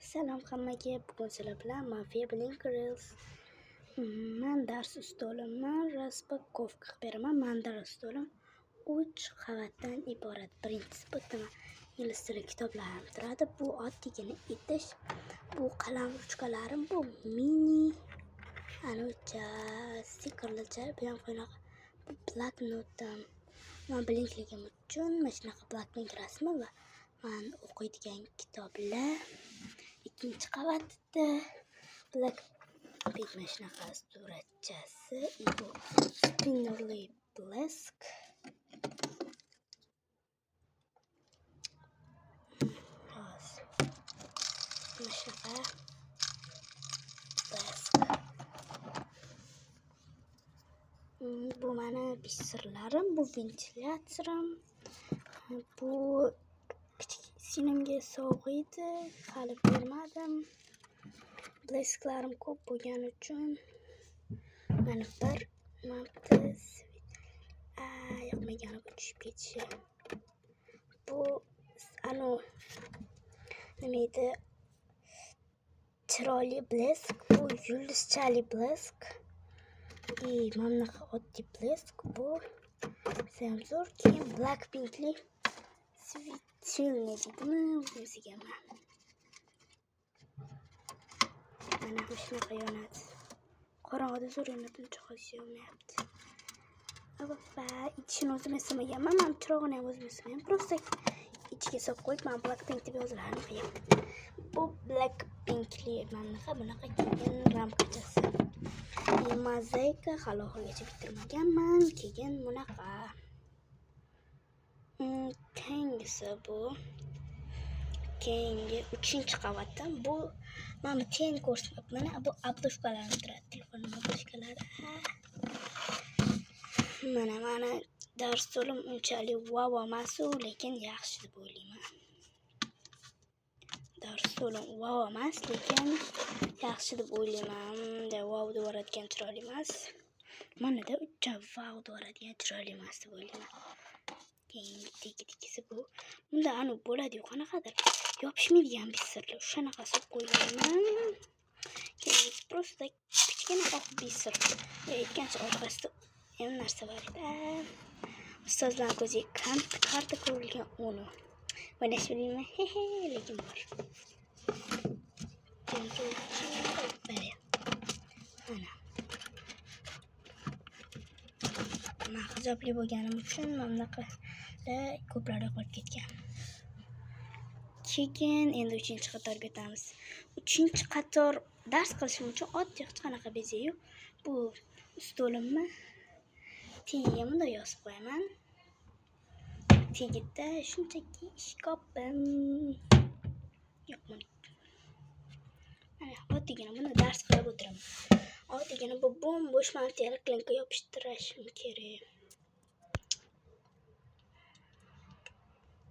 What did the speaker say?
Salom hammaga, bugun sizlar bilan Mafia Blinkers. Men dars ustolimman, raspakovka beraman. Men dars ustolim 3 qavatdan iborat. Birinchisi bu ingliz tili kitoblarim turadi. Bu oddiygina itish. Bu qalam ruchkalarim, bu mini anucha stikerlarcha bilan qo'yilgan. Bu bloknotim. Men blinkligim uchun mana shunaqa bloknot rasmi va men o'qiydigan kitoblar. İkinci qavatda Blackpink mana shunaqa suratchasi, bu spinnerli blesk. Mana shunaqa blesk. Bu meni bisirlarim, bu ventilyatsiyarim. Bu kichik sinimga sovg'iydi, hali bermadim. Blesklarim ko'p bo'lgani uchun mana bir marta yoqmagani bu tushib ketishi. Bu nima edi? Chiroyli blesk, bu yulduzchali blesk. Mana bunaqa oddiy blesk bu. Samsung keyin Blackpinkli svilniy deydimi o'ziga mana shunaqa yonadi. Qorong'ida zo'r yonadi, uncha hozir yonmayapti. Va ichini o'zim esamaganman, men chirog'ini ham o'zim esamagan. Просто ichiga solib qo'yib, men Blackpink deb yozilganini qo'yapman. Bu Blackpinkli mana bunaqa keyin ramkachasi. Mozaika hali oxirigacha bitirmaganman. Keyin bunaqa. Keyingisi bu. Keyingi 3-qavatdan bu mana ten ko'rsatmayapman. Bu obloshkalar turadi, telefonning obloshkalari. Mana dars ustolim unchalik wow emas, lekin yaxshi deb o'ylayman. Dars ustolim wow emas, lekin yaxshi deb o'ylayman. Wow deb o'radigan chiroyli emas. Manada uncha wow deb o'radigan chiroyli emas deb o'ylayman. Keyin bitta bu. Bunda bo'ladi-yu, qanaqadir yopishmaydigan bisirlar. O'shanaqa solib qo'yganman. Keyin просто kichkina oq bisir. Aytgancha orqasida ham narsa bor edi. Ustozlar ko'ziga karta ko'rilgan uni. O'ynash bilmayman, lekin bor. Men hijobli bo'lganim uchun mana bunaqa ko'plar yo'qolib ketgan. Keyin endi 3-qatorga o'tamiz. 3-qator dars qilishim uchun oddiy hech qanaqa beza yo'q. Bu ustolimni tagiga bunday yozib qo'yaman. Tagida shunchaki shkopim yo'q. Mana oddiygina buni dars qilib o'tiraman. Oddiygina bu bo'sh material klinkga yopishtirishim kerak.